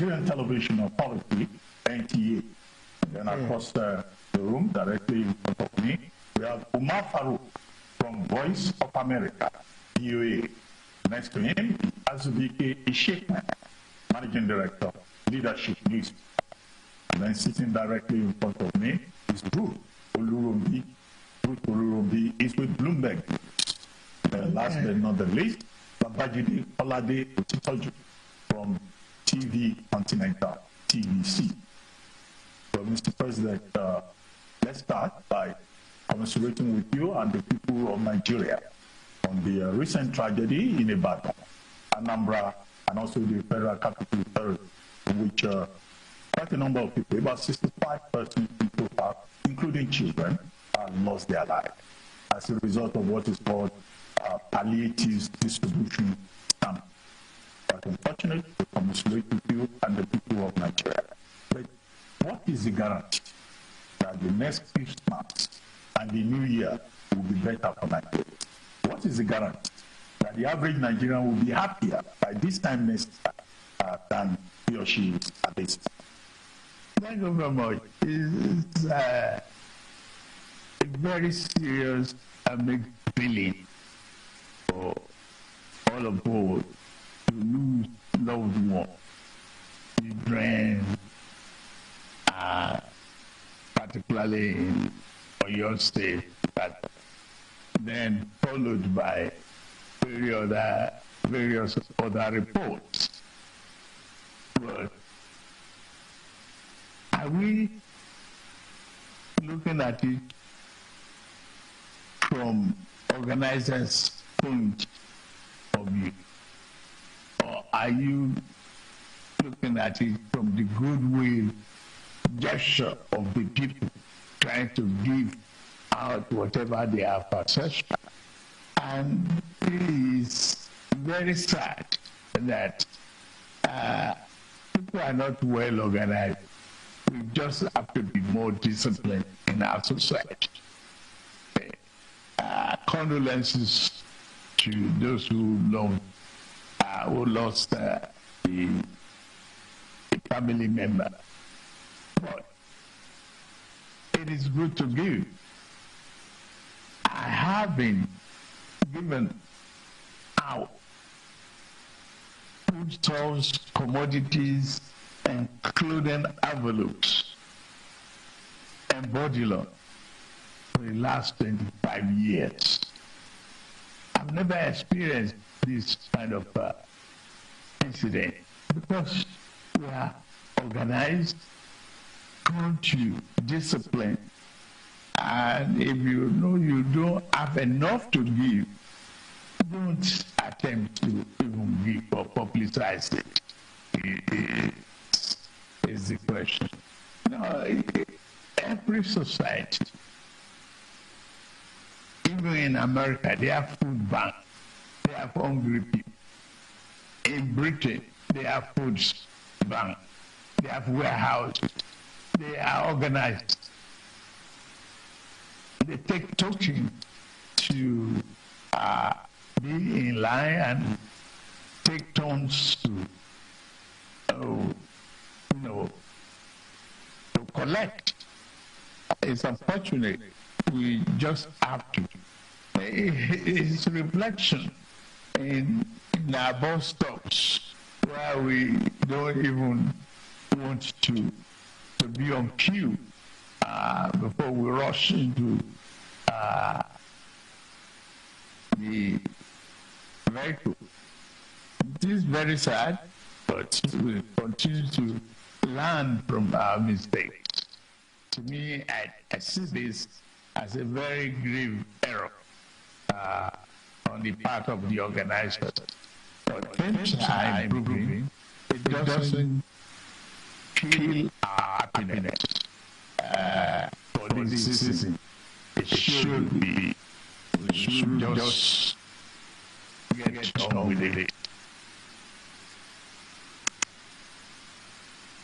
Nigerian Television Authority, NTA. Then across the room, directly in front of me, we have Umar Farouk from Voice of America, VOA. Next to him is Azubike Ishekman, Managing Director, Leadership News. And then sitting directly in front of me is Ruth Olurumbi. Ruth Olurumbi is with Bloomberg. And last but not the least, Babajide Olade Otitoju from TV Continental, TVC. So, Mr. President, let's start by commiserating with you and the people of Nigeria on the recent tragedy in Ibadan, Anambra, and also the federal capital territory, in which quite a number of people, about 65% people, including children, lost their lives as a result of what is called palliative distribution camp. But unfortunately, we commiserate with you and the people of Nigeria. But what is the guarantee that the next Christmas and the New Year will be better for Nigeria? What is the guarantee that the average Nigerian will be happier by this time next year than he or she is at this time? Thank you very much. It's a very serious and big feeling for all of us to lose loved ones, children, particularly in Oyo State, but then followed by various other reports. But are we looking at it from organizers' point of view? Or are you looking at it from the goodwill gesture of the people trying to give out whatever they have possessed? And it is very sad that people are not well organized. We just have to be more disciplined in our society. Condolences to those who lost a family member. But it is good to give. I have been given out foodstuffs, commodities, including envelopes and body loan for the last 25 years. I've never experienced this kind of incident because we are organized, country, discipline, and if you know you don't have enough to give, don't attempt to even give or publicize it. Is the question. No, every society, even in America, they have food bank, they have hungry people. In Britain, they have food bank, they have warehouses, they are organized. They take token to be in line and take turns to collect. It's unfortunate. We just have to. It's a reflection in our bus stops where we don't even want to be on queue before we rush into the vehicle. It is very sad, but we continue to learn from our mistakes. To me, I see this as a very grave error on the part of the organizers. But things are improving. It doesn't kill our happiness for this season. It should be. We should just get on with it.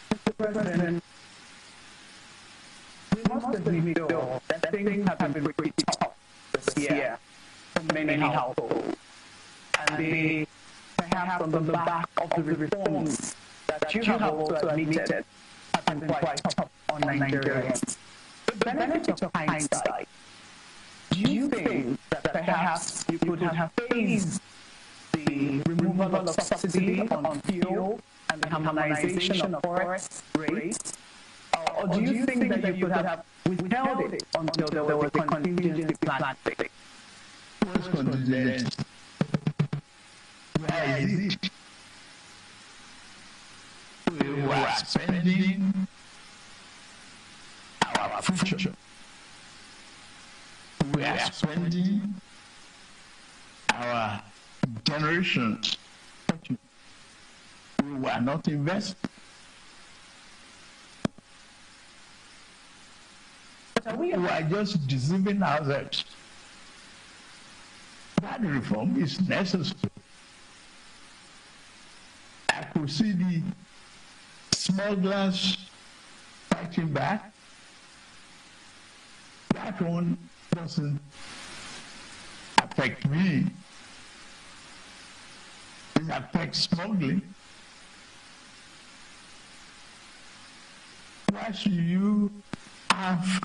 Mr. President, we must admit though that things have been pretty tough this year for many households, and they perhaps on the back of the reforms that that you have also admitted have been quite tough on Nigerians. The benefit of hindsight, do you think that perhaps you could have phased the removal of subsidy on fuel and the harmonization of forex rates? Or do you think that you could have withheld it until there was a contingency plan? What's contingency? Where is it? We were spending our future. We are spending our generations. We were not investing. We are just deceiving ourselves. That reform is necessary. I could see the smugglers fighting back. That one doesn't affect me. It affects smuggling. Why should you have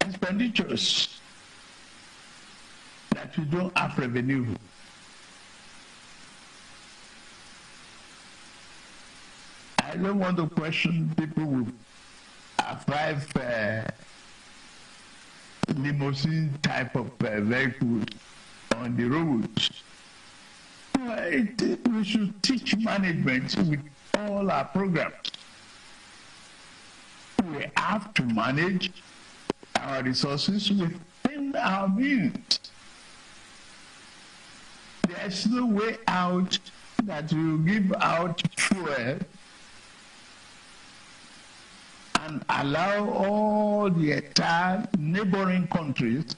expenditures that you don't have revenue? I don't want to question people with five limousine type of vehicles on the roads. We should teach management with all our programs. We have to manage our resources within our means. There's no way out that you give out fuel and allow all the entire neighboring countries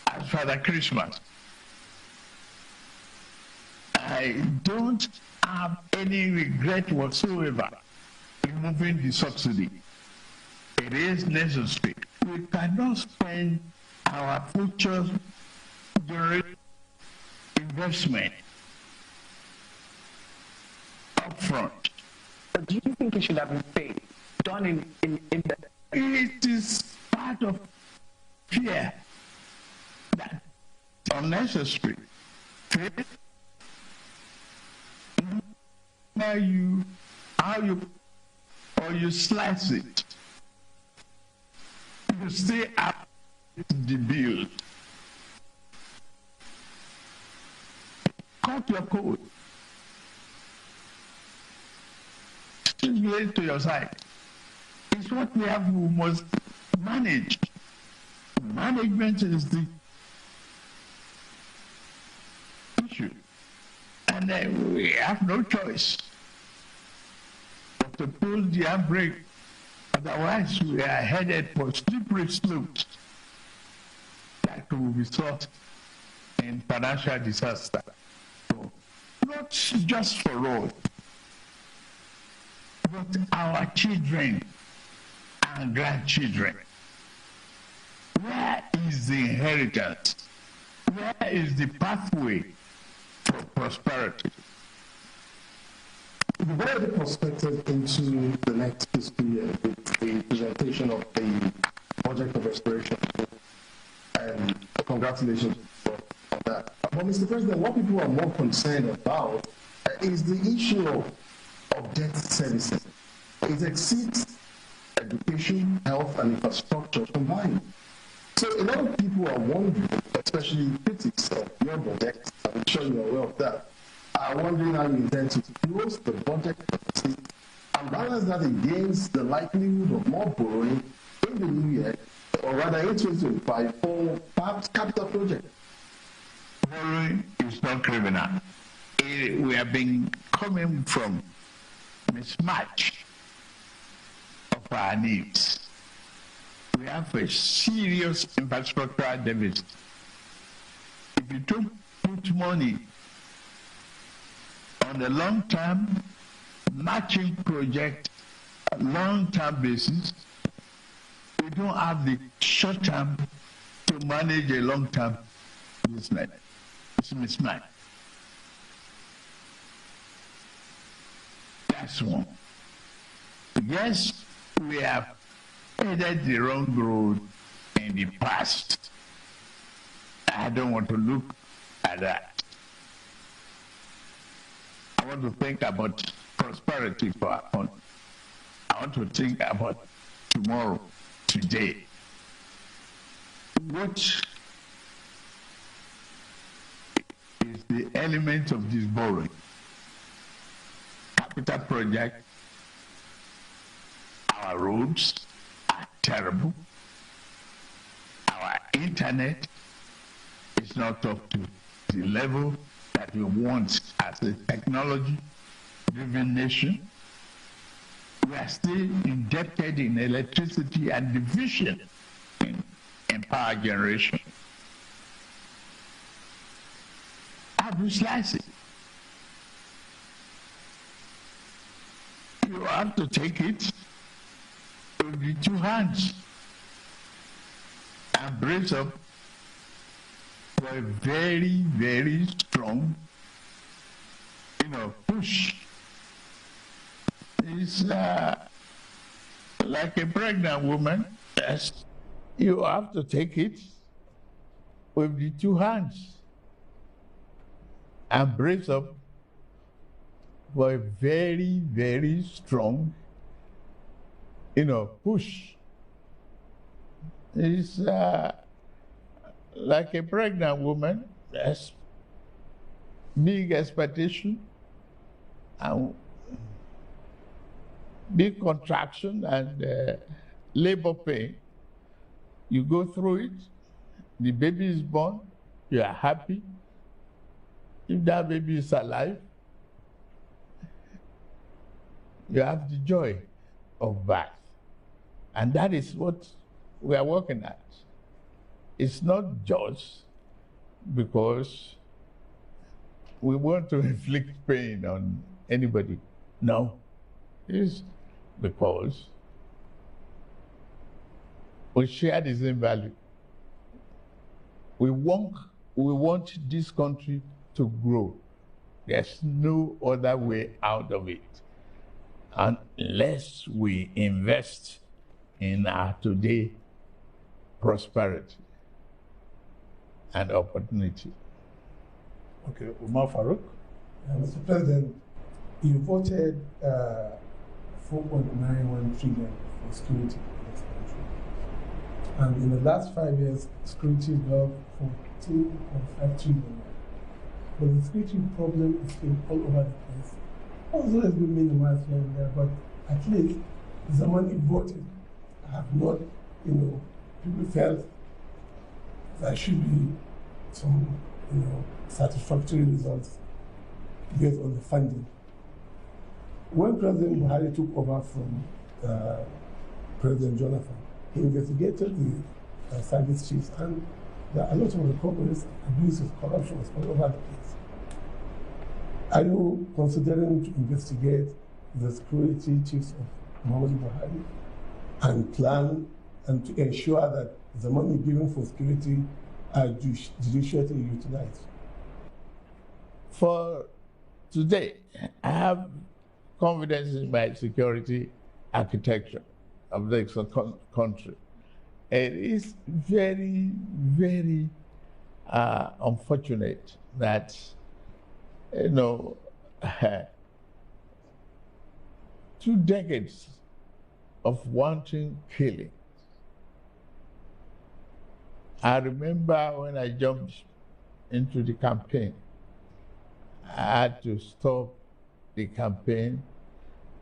as Father Christmas. I don't have any regret whatsoever removing the subsidy. It is necessary. We cannot spend our future generation investment upfront. But do you think it should have been paid, done in the... It is part of fear that unnecessary. How you slice it, you stay up the bill. Cut your coat. Lay to your side. It's what we must manage. Management is the issue. And we have no choice but to pull the handbrake. Otherwise, we are headed for slippery slopes that will result in financial disaster. So, not just for us, but our children and grandchildren. Where is the inheritance? Where is the pathway for prosperity? We've already prospected into the next fiscal year with the presentation of the budget of restoration. And congratulations on that. But Mr. President, what people are more concerned about is the issue of debt servicing. It exceeds education, health, and infrastructure combined. So a lot of people are wondering, especially critics of your budget, I'm sure you're aware of that, are wondering how you intend to close the budget deficit and balance that against the likelihood of more borrowing in the new year, or rather in 2025, for perhaps capital projects. Borrowing is not criminal. We have been coming from mismatch of our needs. We have a serious infrastructural deficit. If you don't put money on a long-term matching project, a long-term basis, we don't have the short-term to manage a long-term business. It's mismatched. That's one. Yes, we have headed the wrong road in the past. I don't want to look at that. I want to think about prosperity for our country. I want to think about tomorrow, today. What is the element of this borrowing? Capital project, our roads are terrible. Our internet is not up to the level that we want as a technology-driven nation. We are still indebted in electricity and division in power generation. How do you slice it? You have to take it with the two hands and brace up for a very, very strong, push. It's like a pregnant woman. Yes. You have to take it with the two hands and brace up for a very, very strong, push. It's like a pregnant woman. Yes. Big expectation and big contraction and labor pain. You go through it, the baby is born, you are happy. If that baby is alive, you have the joy of birth. And that is what we are working at. It's not just because we want to inflict pain on anybody. No. It's because we share the same value. We want this country to grow. There's no other way out of it unless we invest in our today prosperity and opportunity. Okay, Umar Farouk. Mr. President, you voted 4.91 trillion for security in this country. And in the last 5 years, security got 14.5 trillion. But the security problem is still all over the place. Also has been minimized here and there, but at least the money voted have not, people felt there should be some, satisfactory results based on the funding. When President Buhari took over from President Jonathan, he investigated the service chiefs, and there are a lot of recoveries, abuses, corruption was all over the place. Are you considering to investigate the security chiefs of Muhammadu Buhari and plan and to ensure that the money given for security are judiciously utilized? For today, I have confidence in my security architecture of the country. It is very, very unfortunate that, 2 decades of wanton killing. I remember when I jumped into the campaign, I had to stop the campaign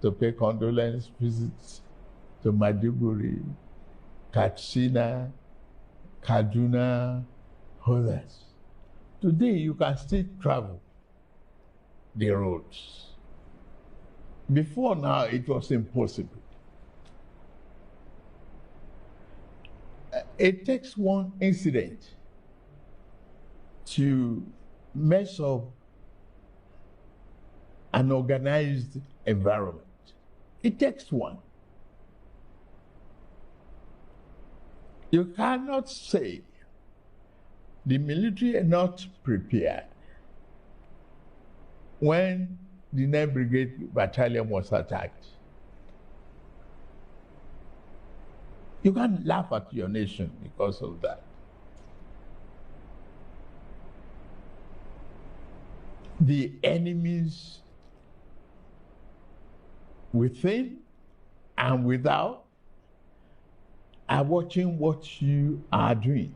to pay condolence visits to Maiduguri, Katsina, Kaduna, others. Today, you can still travel the roads. Before now, it was impossible. It takes one incident to mess up an organized environment. It takes one. You cannot say the military are not prepared. When the 9th Brigade Battalion was attacked, you can't laugh at your nation because of that. The enemies within and without are watching what you are doing.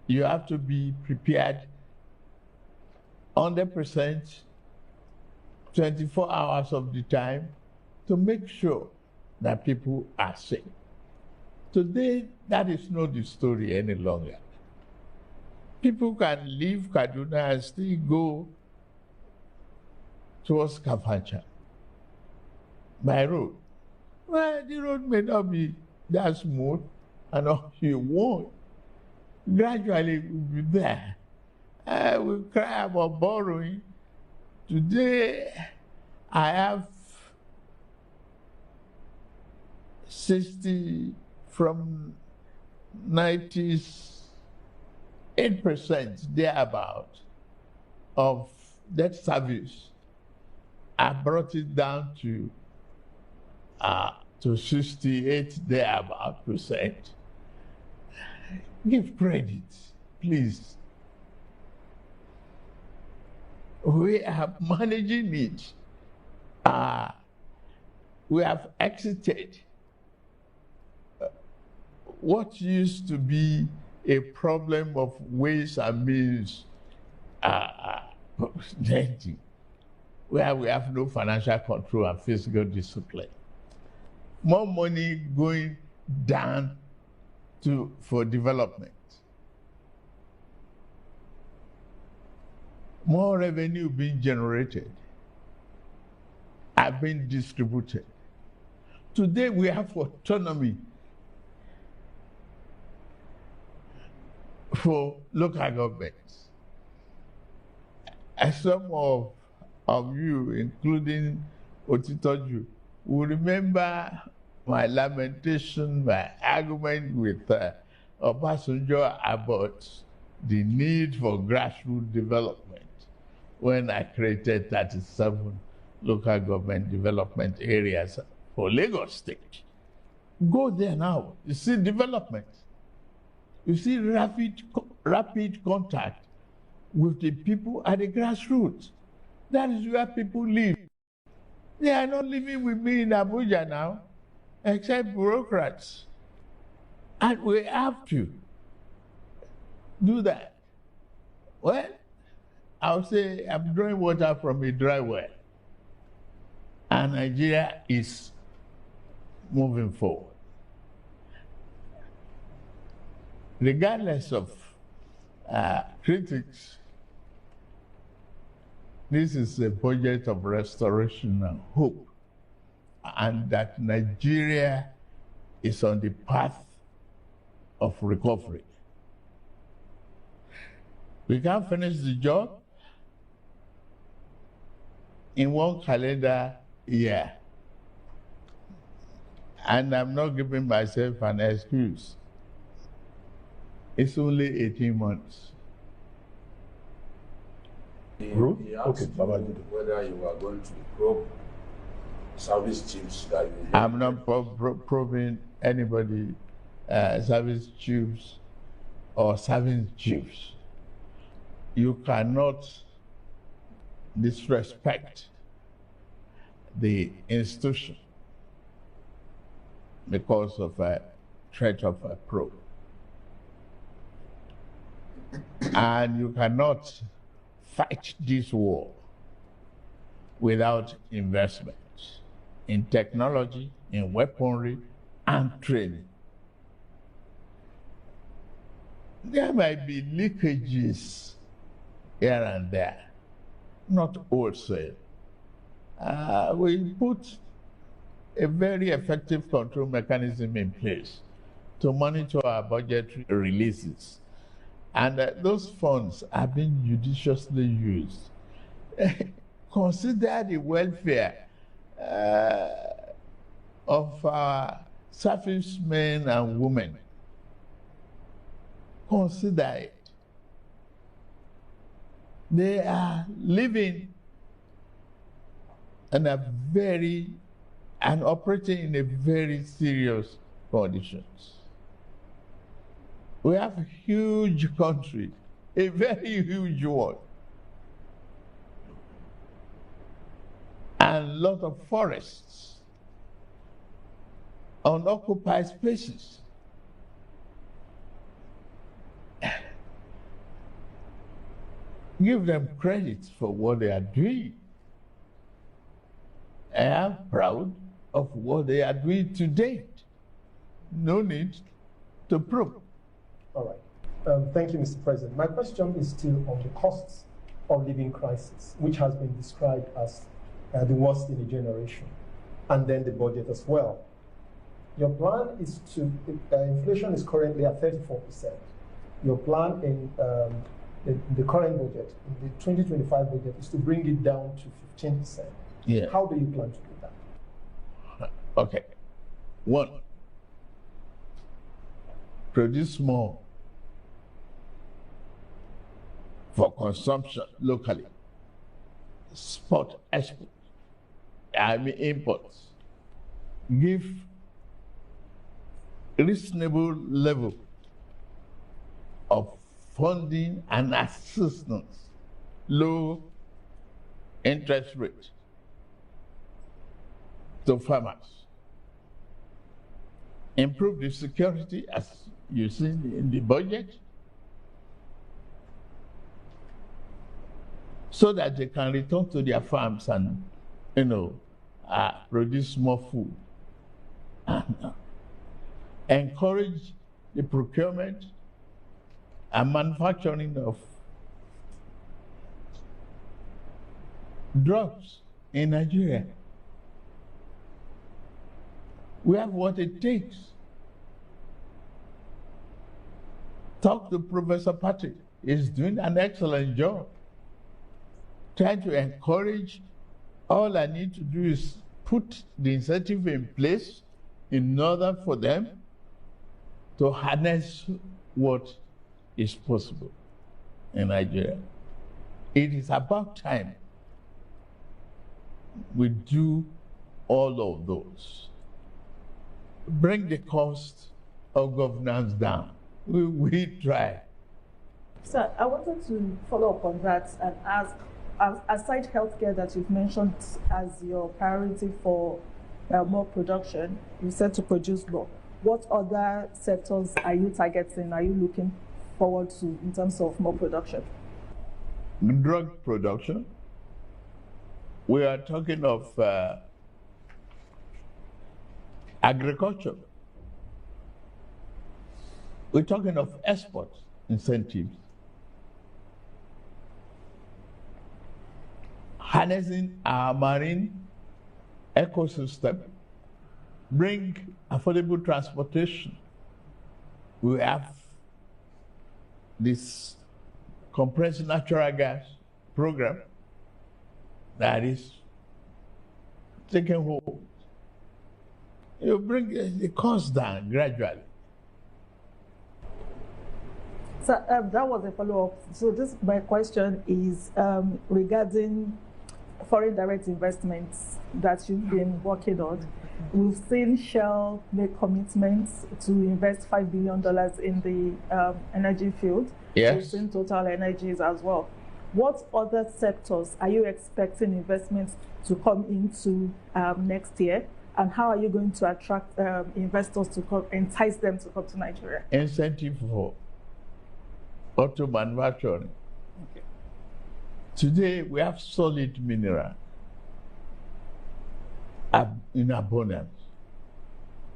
You have to be prepared 100%, 24 hours of the time to make sure that people are safe. Today, that is not the story any longer. People can leave Kaduna and still go towards Kafancha by road. Well, the road may not be that smooth, and all you want. Gradually, we'll be there. We cry about borrowing. Today, I have 60 from 98% thereabout of debt service. I brought it down to 68 thereabout %. Give credit, please. We are managing it. We have exited what used to be a problem of ways and means lending, where we have no financial control and fiscal discipline. More money going down for development. More revenue being generated are being distributed. Today we have autonomy for local governments. As some of you, including Otitoju, will remember my lamentation, my argument with Obasanjo about the need for grassroots development when I created 37 local government development areas for Lagos State. Go there now, you see development. You see rapid contact with the people at the grassroots. That is where people live. They are not living with me in Abuja now, except bureaucrats. And we have to do that. Well, I'll say I'm drawing water from a dry well. And Nigeria is moving forward. Regardless of critics, this is a budget of restoration and hope, and that Nigeria is on the path of recovery. We can't finish the job in one calendar year, and I'm not giving myself an excuse. It's only 18 months. He asked whether you are going to probe service chiefs that you... I'm not probing anybody, service chiefs or service chiefs. You cannot disrespect the institution because of a threat of a probe. And you cannot fight this war without investment in technology, in weaponry, and training. There might be leakages here and there, not wholesale. We put a very effective control mechanism in place to monitor our budgetary releases. And those funds are being judiciously used. Consider the welfare of our servicemen and women. Consider it. They are living in a very, and operating in a very serious conditions. We have a huge country, a very huge one, and a lot of forests, unoccupied spaces. Give them credit for what they are doing. I am proud of what they are doing to date. No need to prove. All right. Thank you, Mr. President. My question is still on the costs of living crisis, which has been described as the worst in a generation, and then the budget as well. Your plan is to, inflation is currently at 34%. Your plan in the current budget, in the 2025 budget, is to bring it down to 15%. Yeah. How do you plan to do that? Okay. One, produce more for consumption locally. Spot export, imports. Give reasonable level of funding and assistance, low interest rate to farmers. Improve the security, as you see in the budget, so that they can return to their farms and, produce more food. And encourage the procurement and manufacturing of drugs in Nigeria. We have what it takes. Talk to Professor Patrick. He's doing an excellent job. Trying to encourage. All I need to do is put the incentive in place in order for them to harness what is possible in Nigeria. It is about time we do all of those. Bring the cost of governance down. We try. Sir, I wanted to follow up on that and ask, aside healthcare that you've mentioned as your priority for more production, you said to produce more. What other sectors are you targeting? Are you looking forward to in terms of more production? Drug production. We are talking of agriculture. We're talking of export incentives. Harnessing our marine ecosystem. Bring affordable transportation. We have this compressed natural gas program that is taking hold. You bring the cost down gradually. So that was a follow-up. So my question is regarding foreign direct investments that you've been working on. We've seen Shell make commitments to invest $5 billion in the energy field. Yes. We've seen Total Energies as well. What other sectors are you expecting investments to come into next year? And how are you going to attract investors to come, entice them to come to Nigeria? Incentive for auto manufacturing. Okay. Today, we have solid mineral in abundance.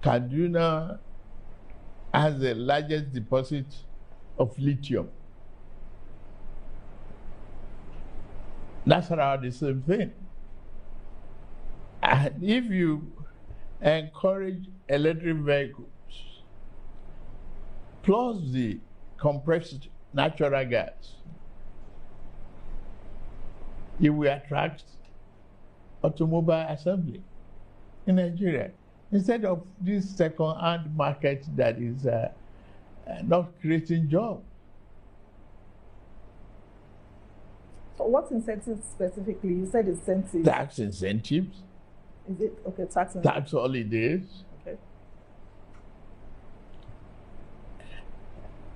Kaduna has the largest deposit of lithium. That's around the same thing. And if you encourage electric vehicles, plus the compressed natural gas, you will attract automobile assembly in Nigeria, instead of this second-hand market that is not creating jobs. What incentives specifically? You said incentives. Tax incentives. Is it? Okay, tax incentives. Tax holidays. Okay.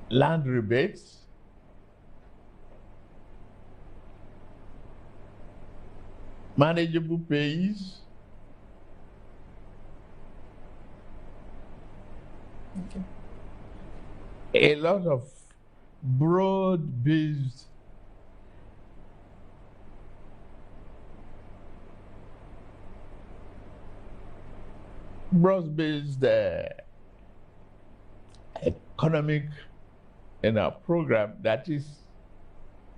Land rebates. Manageable pays. Okay. A lot of broad-based economic program that is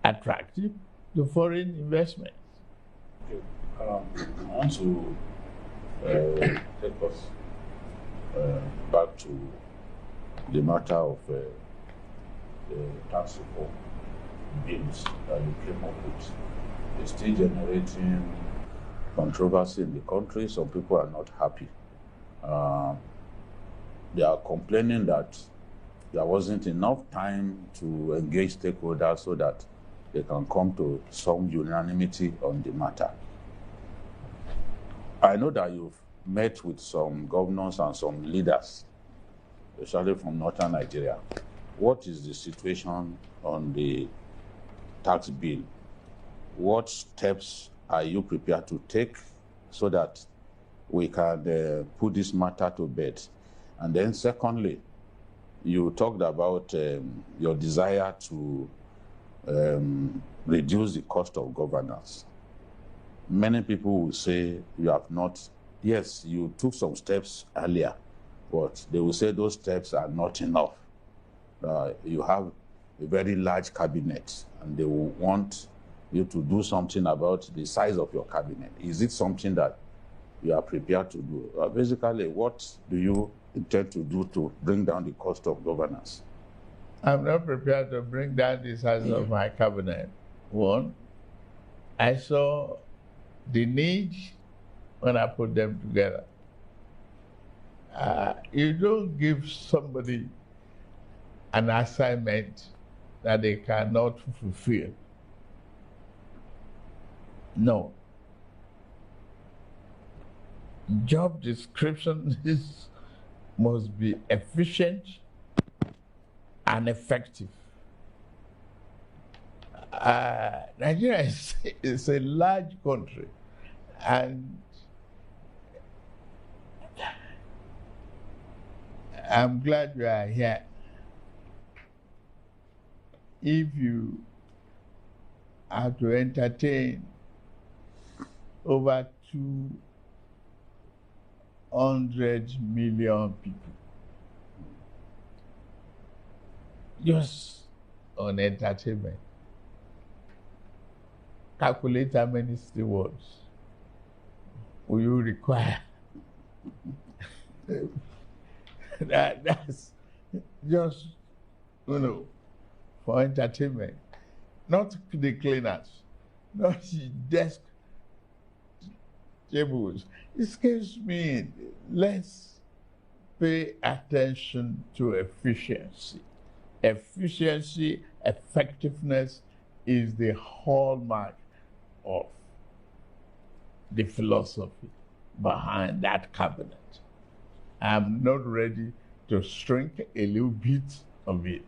attractive to foreign investment. Okay. I want to take us back to the matter of the tax reform bills that you came up with. It's still generating controversy in the country. Some people are not happy. They are complaining that there wasn't enough time to engage stakeholders so that they can come to some unanimity on the matter. I know that you've met with some governors and some leaders, especially from northern Nigeria. What is the situation on the tax bill? What steps are you prepared to take so that we can put this matter to bed? And then secondly, you talked about your desire to reduce the cost of governance. Many people will say you have not, yes, you took some steps earlier, but they will say those steps are not enough. You have a very large cabinet, and they will want you to do something about the size of your cabinet. Is it something that you are prepared to do? Basically, what do you intend to do to bring down the cost of governance? I'm not prepared to bring down the size of my cabinet. One, I saw the need when I put them together. You don't give somebody an assignment that they cannot fulfill. No. Job description must be efficient and effective. Nigeria is a large country, and I'm glad you are here. If you are to entertain over 200 million people, just on entertainment, calculate how many stewards will you require. That's just, for entertainment. Not the cleaners, not the desk tables. Excuse me, let's pay attention to efficiency. Efficiency, effectiveness is the hallmark of the philosophy behind that cabinet. I'm not ready to shrink a little bit of it.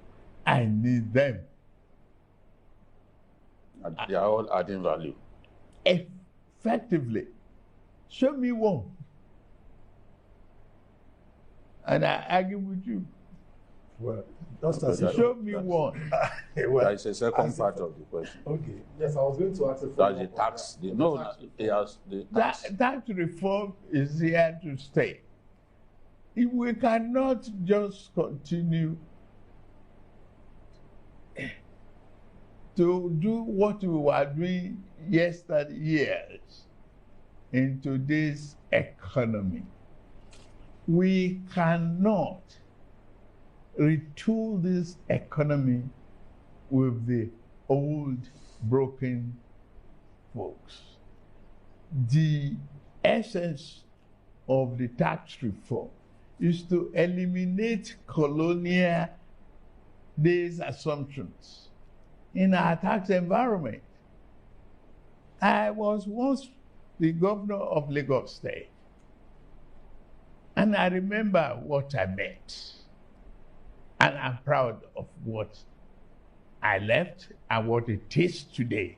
I need them. And they are all adding value. Effectively. Show me one. And I argue with you. Well, show me one. Well, that is a second part of the question. Okay. Yes, I was going to ask a That's the tax. The tax. Tax reform is here to stay. If we cannot just continue to do what we were doing yesteryears in today's economy, we cannot retool this economy with the old broken folks. The essence of the tax reform is to eliminate colonial days assumptions in our tax environment. I was once the governor of Lagos State, and I remember what I met, and I'm proud of what I left and what it is today.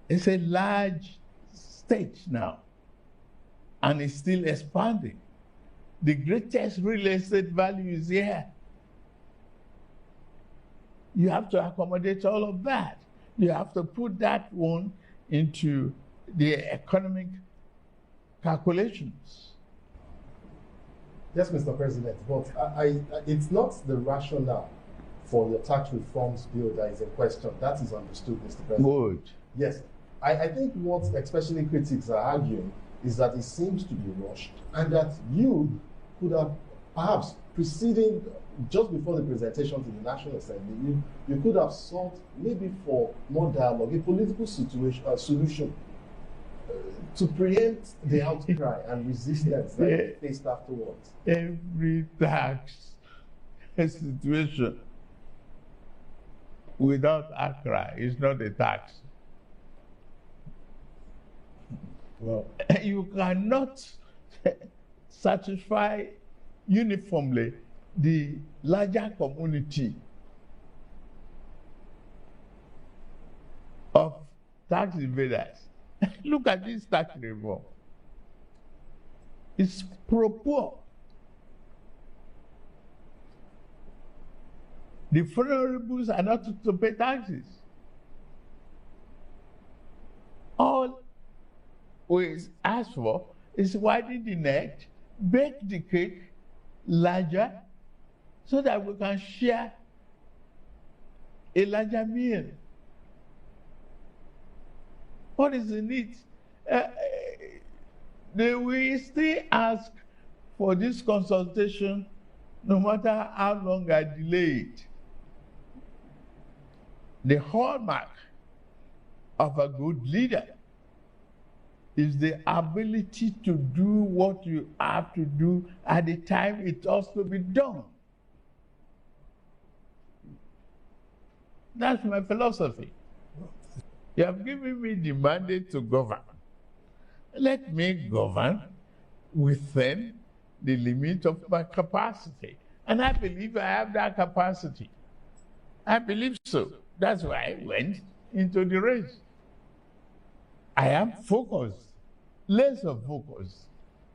It's a large state now, and it's still expanding. The greatest real estate value is here. You have to accommodate all of that. You have to put that one into the economic calculations. Yes, Mr. President, but it's not the rationale for your tax reforms bill that is in question. That is understood, Mr. President. Good. Yes. I think what especially critics are arguing is that it seems to be rushed and that you could have perhaps preceding, just before the presentation to the National Assembly, you could have sought maybe for more dialogue, a political solution to preempt the outcry and resistance that you faced afterwards. Every tax situation without outcry is not a tax. Well, you cannot satisfy uniformly the larger community of tax evaders. Look at this tax reform. It's pro-poor. The vulnerables are not to pay taxes. All we ask for is widen the net, bake the cake larger, so that we can share a larger meal. What is the need? They will still ask for this consultation no matter how long I delay it. The hallmark of a good leader is the ability to do what you have to do at the time it has to be done. That's my philosophy. You have given me the mandate to govern. Let me govern within the limit of my capacity. And I believe I have that capacity. I believe so. That's why I went into the race. I am focused, laser focused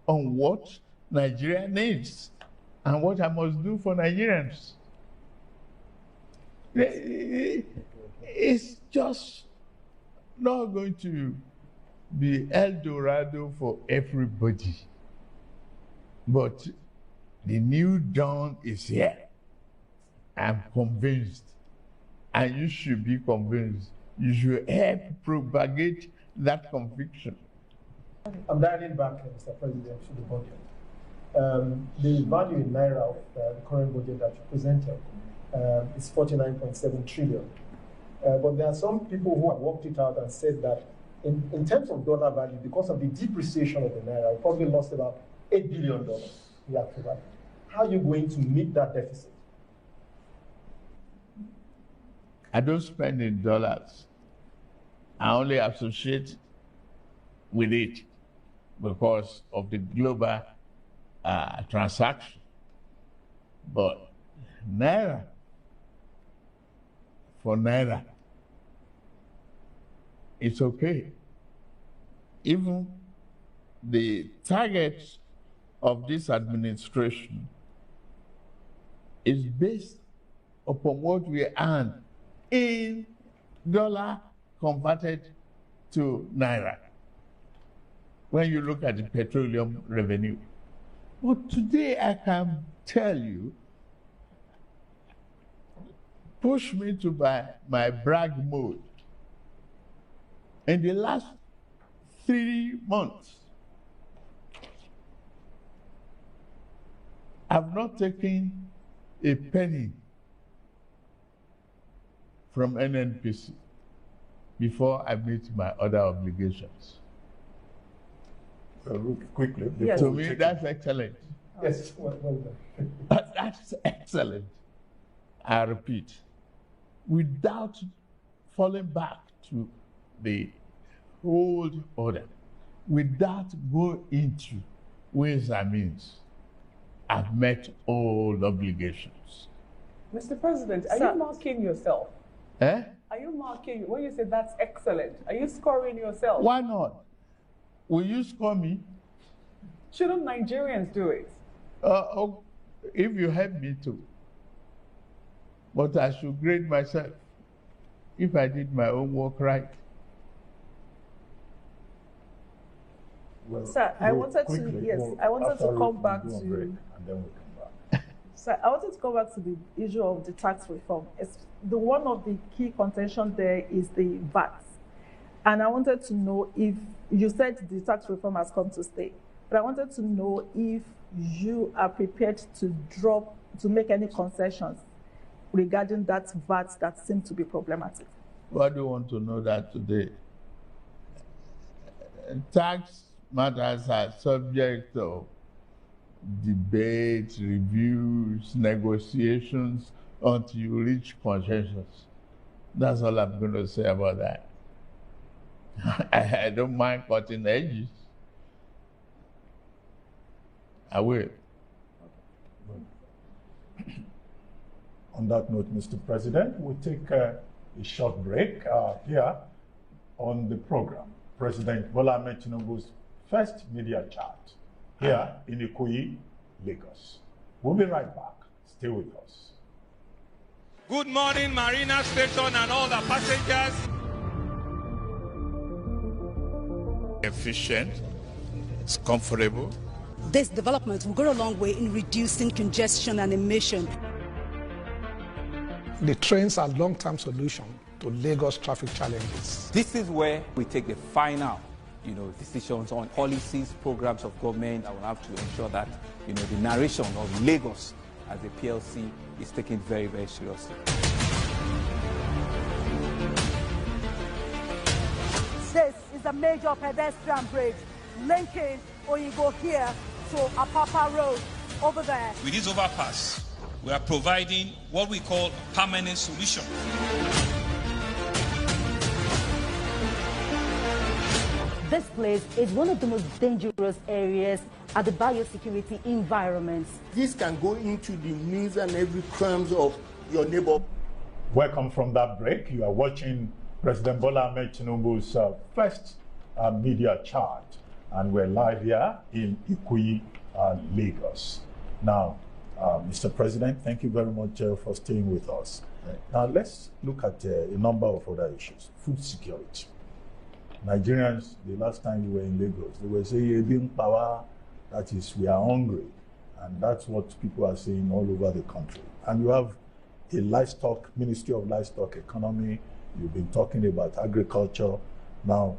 on what Nigeria needs and what I must do for Nigerians. It's just not going to be El Dorado for everybody. But the new dawn is here. I'm convinced. And you should be convinced. You should help propagate that conviction. I'm dialing back, Mr. President, to the budget. The value in Naira of the current budget that you presented is 49.7 trillion. But there are some people who have worked it out and said that in terms of dollar value, because of the depreciation of the Naira, we probably lost about $8 billion in actual value. How are you going to meet that deficit? I don't spend in dollars. I only associate with it because of the global transaction. But Naira, for Naira, it's okay. Even the target of this administration is based upon what we earn in dollar converted to Naira. When you look at the petroleum revenue. But today I can tell you, push me to my brag mode. In the last 3 months, I've not taken a penny from NNPC before I meet my other obligations. Quickly. Yes. To me, that's excellent. Yes, well done. That's excellent. I repeat, without falling back to the hold order. With that, go into ways and means. I've met all obligations. Mr. President, are you marking yourself? Eh? Are you marking, when you say that's excellent, are you scoring yourself? Why not? Will you score me? Shouldn't Nigerians do it? If you help me to. But I should grade myself if I did my own work right. Well, sir, I wanted to come back to. And then we'll come back. Sir, I wanted to go back to the issue of the tax reform. One of the key contention there is the VAT. And I wanted to know if, you said the tax reform has come to stay, but I wanted to know if you are prepared to make any concessions regarding that VAT that seemed to be problematic. Why do you want to know that today? Tax matters are subject of debate, reviews, negotiations until you reach consensus. That's all I'm going to say about that. I don't mind cutting edges. I will. On that note, Mr. President, we'll take a short break here on the program. President Bola Ahmed Tinubu's first media chat here in Ikoyi, Lagos. We'll be right back. Stay with us. Good morning, Marina Station and all the passengers. Efficient, it's comfortable. This development will go a long way in reducing congestion and emission. The trains are a long-term solution to Lagos traffic challenges. This is where we take the final, decisions on policies, programs of government that will have to ensure that, the narration of Lagos as a PLC is taken very, very seriously. This is a major pedestrian bridge linking Oyinbo here to Apapa Road over there. With this overpass, we are providing what we call a permanent solution. This place is one of the most dangerous areas at the biosecurity environment. This can go into the means and every crimes of your neighbor. Welcome from that break. You are watching President Bola Ahmed Tinubu's first media chat, and we're live here in Ikoyi, Lagos. Now, Mr. President, thank you very much for staying with us. Now, let's look at a number of other issues. Food security. Nigerians, the last time you were in Lagos, they were saying, power, that is, we are hungry. And that's what people are saying all over the country. And you have a livestock, Ministry of Livestock Economy. You've been talking about agriculture. Now,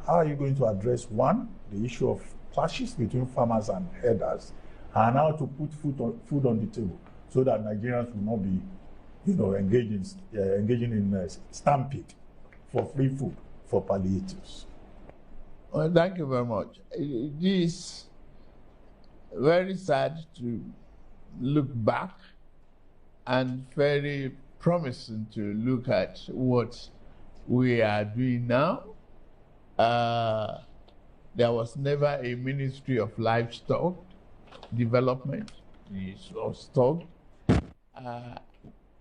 how are you going to address, one, the issue of clashes between farmers and herders, and how to put food on the table so that Nigerians will not be, engaging in stampede for free food for palliatives? Well, thank you very much. It is very sad to look back and very promising to look at what we are doing now. There was never a Ministry of Livestock Development. It was stopped.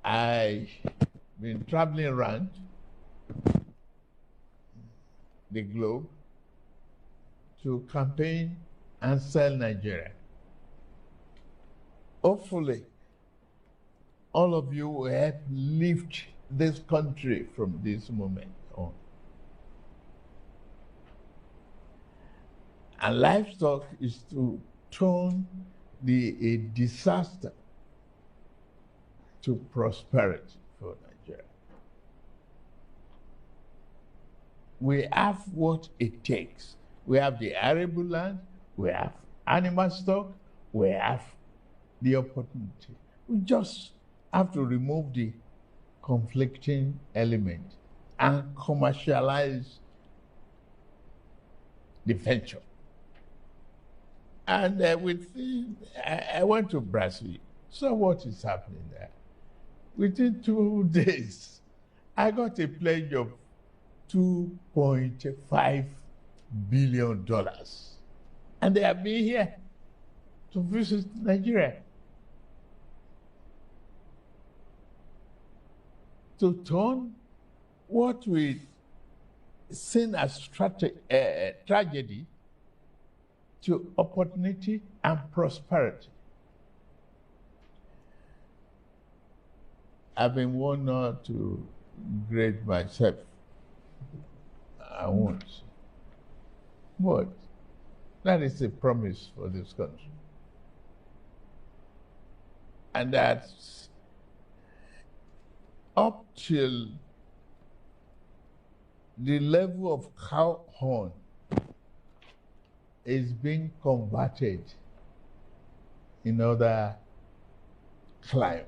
I've been traveling around the globe to campaign and sell Nigeria. Hopefully, all of you will help lift this country from this moment on. And livestock is to turn a disaster to prosperity for Nigeria. We have what it takes. We have the arable land, we have animal stock, we have the opportunity. We just have to remove the conflicting element and commercialize the venture. And I went to Brazil, saw what is happening there. Within 2 days, I got a pledge of $2.5 billion. And they have been here to visit Nigeria, to turn what we seen as tragedy to opportunity and prosperity. I've been warned not to grade myself. I won't. But that is a promise for this country. And that's up till the level of cow horn is being converted in other climes,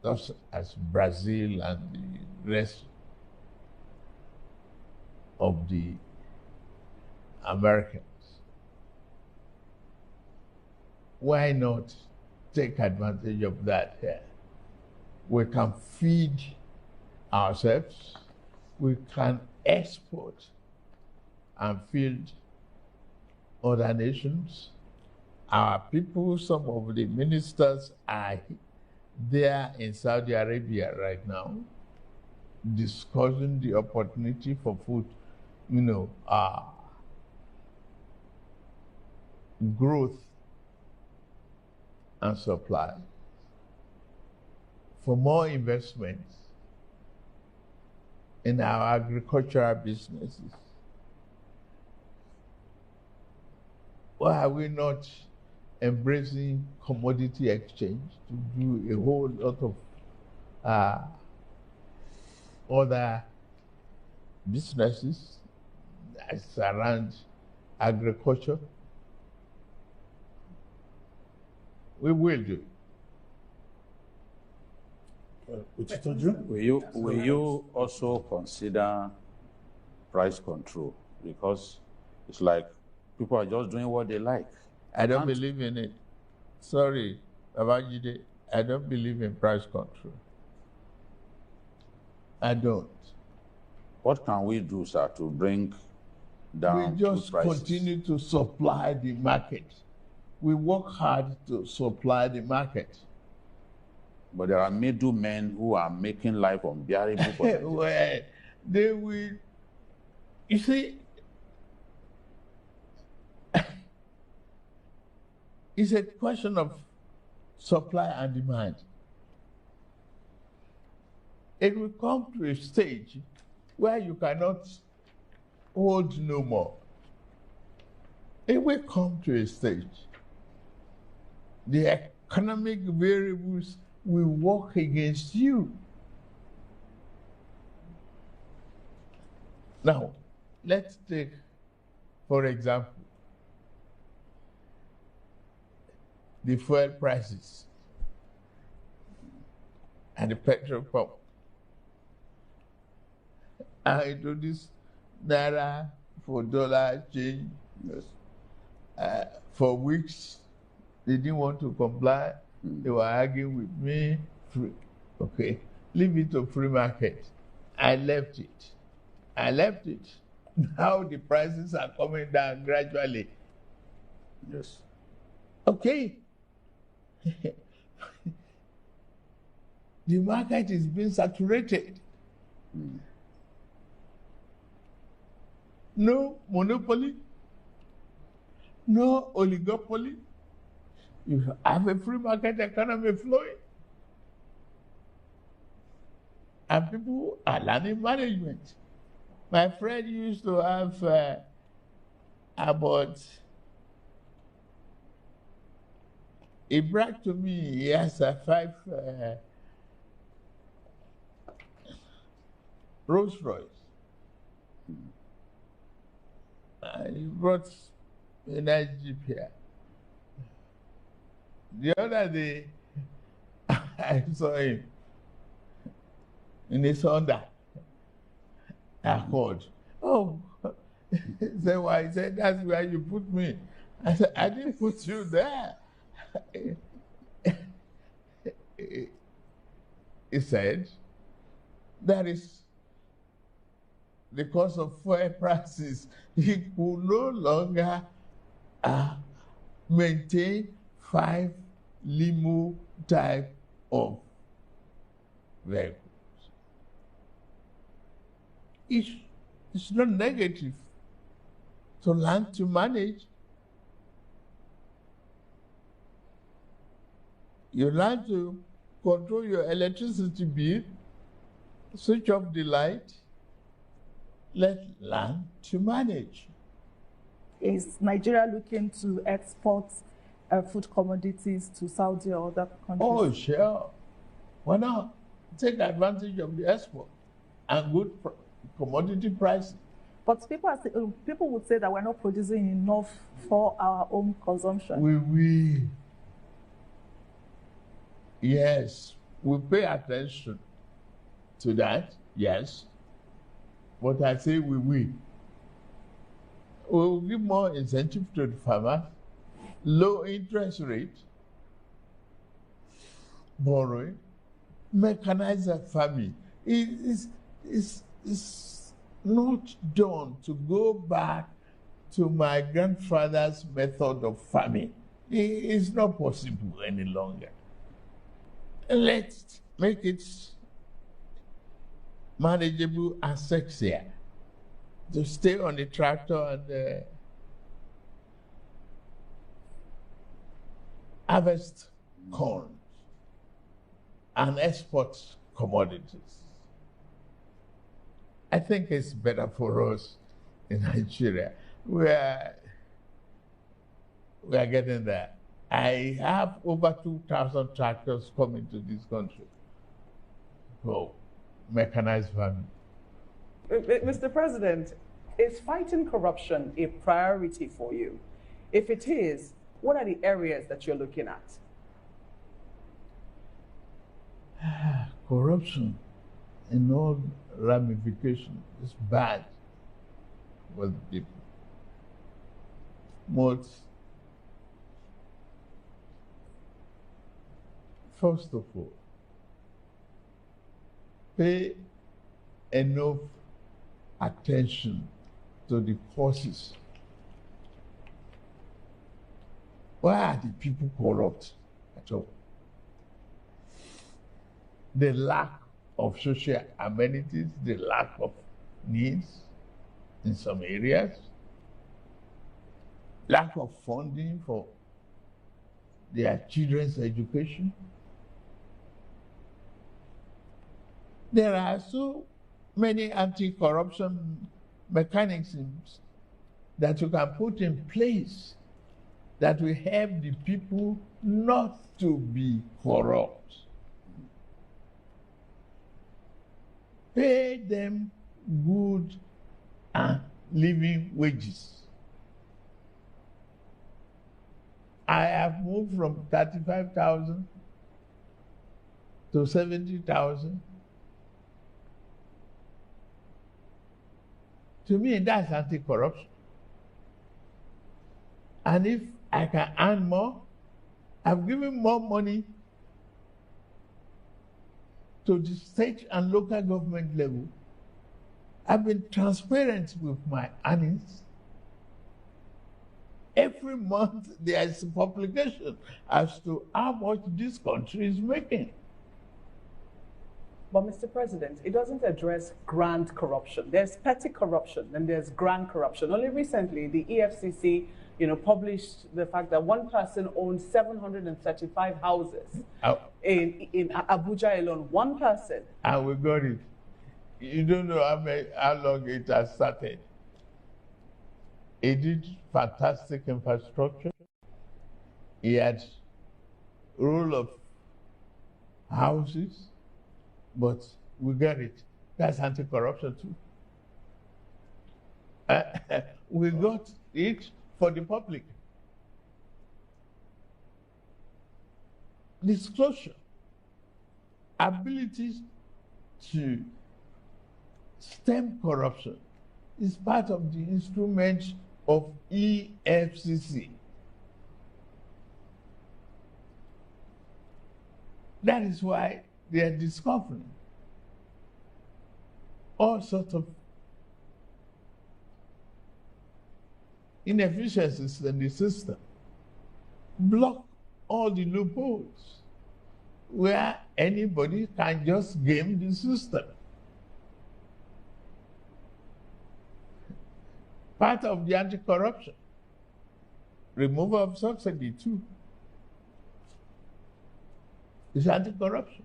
just as Brazil and the rest of the Americans. Why not take advantage of that here? We can feed ourselves, we can export and feed other nations. Our people, some of the ministers are there in Saudi Arabia right now, discussing the opportunity for food, growth and supply, for more investments in our agricultural businesses. Why are we not embracing commodity exchange to do a whole lot of other businesses that's around agriculture? We will do. Will you also consider price control? Because it's like people are just doing what they like. I don't believe in it. Sorry, Babajide, I don't believe in price control. I don't. What can we do, sir, to bring down We just food prices? continue to supply the market. We work hard to supply the market. But there are middlemen who are making life unbearable for them. Well, they will, you see, it's a question of supply and demand. It will come to a stage where you cannot hold no more. It will come to a stage. The economic variables will work against you. Now, let's take, for example, the fuel prices and the petrol pump. I introduced Naira for dollar change. For weeks, they didn't want to comply. They were arguing with me. Okay, leave it to free market. I left it. Now the prices are coming down gradually. Yes. Okay. The market is being saturated. No monopoly, no oligopoly. You have a free market economy flowing. And people are learning management. My friend used to have about, he bragged to me, he has 5 Rolls Royce. He brought a nice Jeep here. The other day, I saw him in his Honda Accord. Oh, he said, why? He said, that's where you put me. I said, I didn't put you there. He said, there is the cost of fuel prices, he could no longer maintain 5 limo type of vehicles. It's not negative to learn to manage. You learn to control your electricity bill, switch off the light, learn to manage. Is Nigeria looking to export food commodities to Saudi or other countries? Oh, sure. Why not? Take advantage of the export and good commodity pricing. But people would say that we're not producing enough for our own consumption. Yes, we pay attention to that, yes. But I say we will. We will give more incentive to the farmers, low interest rate, borrowing, mechanized farming. It's not done to go back to my grandfather's method of farming. It's not possible any longer. Let's make it manageable and sexier to stay on the tractor and harvest corn and export commodities. I think it's better for us in Nigeria. We are getting there. I have over 2,000 tractors coming to this country for mechanized farming. Mr. President, is fighting corruption a priority for you? If it is, what are the areas that you're looking at? Corruption in all ramifications is bad for the people. First of all, pay enough attention to the causes. Why are the people corrupt at all? The lack of social amenities, the lack of needs in some areas, lack of funding for their children's education. There are so many anti-corruption mechanisms that you can put in place that will help the people not to be corrupt. Pay them good and living wages. I have moved from 35,000 to 70,000. To me, that's anti-corruption. And if I can earn more, I've given more money to the state and local government level. I've been transparent with my earnings. Every month there is a publication as to how much this country is making. But Mr. President, it doesn't address grand corruption. There's petty corruption and there's grand corruption. Only recently, the EFCC, published the fact that one person owns 735 houses in Abuja alone. One person. And we got it. You don't know how long it has started. It did fantastic infrastructure. He had rule of houses, but we got it. That's anti-corruption too. We got it for the public. Disclosure, ability to stem corruption is part of the instrument of EFCC. That is why they are discovering all sorts of inefficiencies in the system, block all the loopholes where anybody can just game the system. Part of the anti-corruption, removal of subsidy too, is anti-corruption.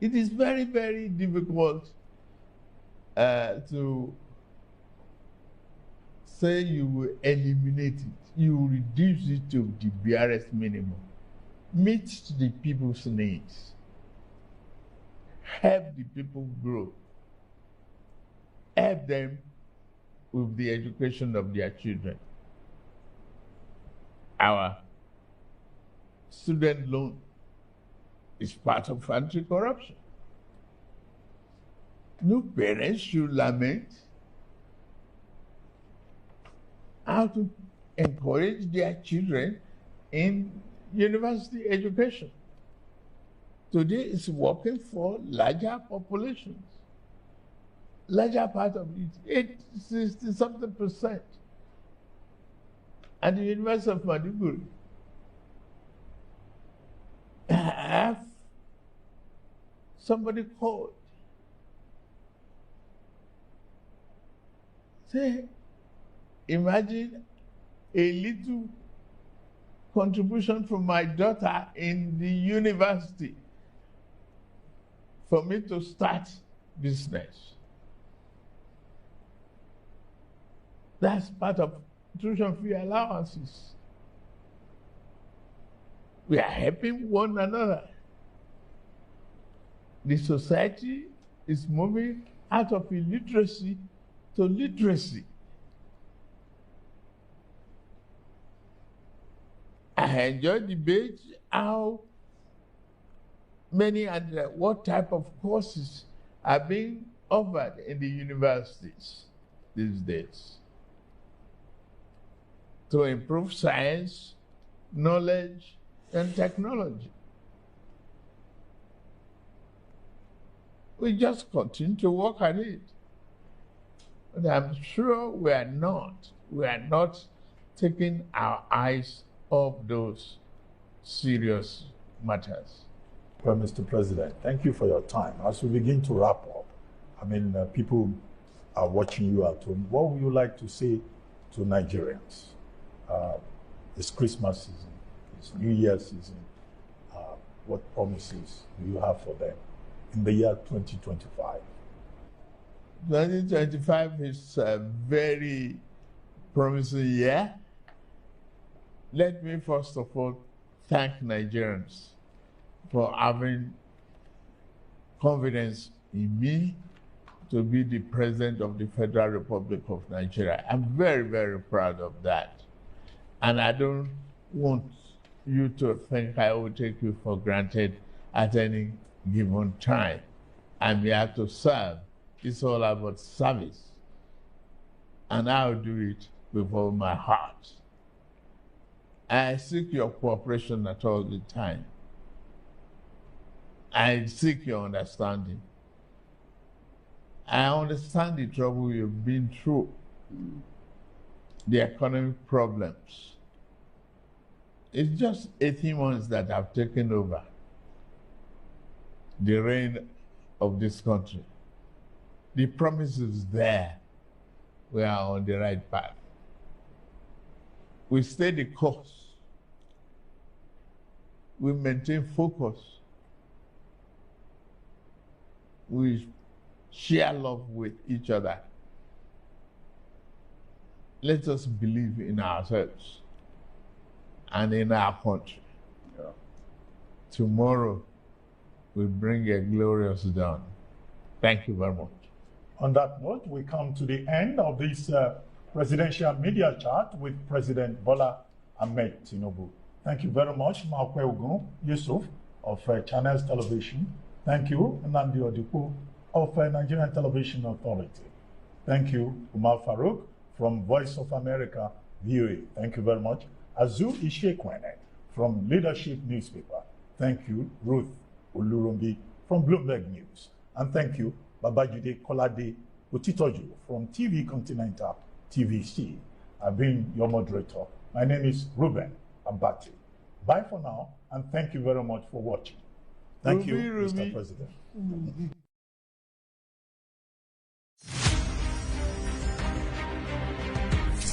It is very, very difficult to say you will eliminate it. You will reduce it to the barest minimum. Meet the people's needs. Help the people grow. Help them with the education of their children. Our student loan is part of anti-corruption. No parents should lament how to encourage their children in university education. Today it's working for larger populations. Larger part of it, 60-something%. At the University of Maiduguri, I have somebody called. Say, imagine a little contribution from my daughter in the university for me to start business. That's part of tuition fee allowances. We are helping one another. The society is moving out of illiteracy to literacy. I enjoy debate how many and what type of courses are being offered in the universities these days to improve science, knowledge, and technology. We just continue to work at it. But I'm sure we are not taking our eyes off those serious matters. Well, Mr. President, thank you for your time. As we begin to wrap up, I mean, people are watching you at home. What would you like to say to Nigerians? It's Christmas season, it's New Year season. What promises do you have for them in the year 2025? 2025 is a very promising year. Let me first of all thank Nigerians for having confidence in me to be the President of the Federal Republic of Nigeria. I'm very, very proud of that. And I don't want you to think I will take you for granted at any given time. I'm here to serve. It's all about service. And I'll do it with all my heart. I seek your cooperation at all the time. I seek your understanding. I understand the trouble you've been through, the economic problems. It's just 18 months that I've taken over the reign of this country. The promise is there. We are on the right path. We stay the course. We maintain focus. We share love with each other. Let us believe in ourselves and in our country. Yeah. Tomorrow will bring a glorious dawn. Thank you very much. On that note, we come to the end of this presidential media chat with President Bola Ahmed Tinubu. Thank you very much, Maokwe Ogun Yusuf of Channels Television. Thank you, Nnamdi Odipo of Nigerian Television Authority. Thank you, Umar Farouk from Voice of America, VOA. Thank you very much. Azu Ishekwene from Leadership Newspaper. Thank you, Ruth Ulurumbi from Bloomberg News. And thank you, Babajide Kolade Otitoju from TV Continental TVC. I've been your moderator. My name is Ruben Abati. Bye for now, and thank you very much for watching. Thank you, Mr. President.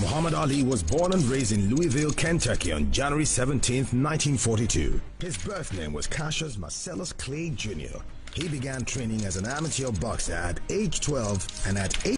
Muhammad Ali was born and raised in Louisville, Kentucky on January 17, 1942. His birth name was Cassius Marcellus Clay Jr. He began training as an amateur boxer at age 12 and at 8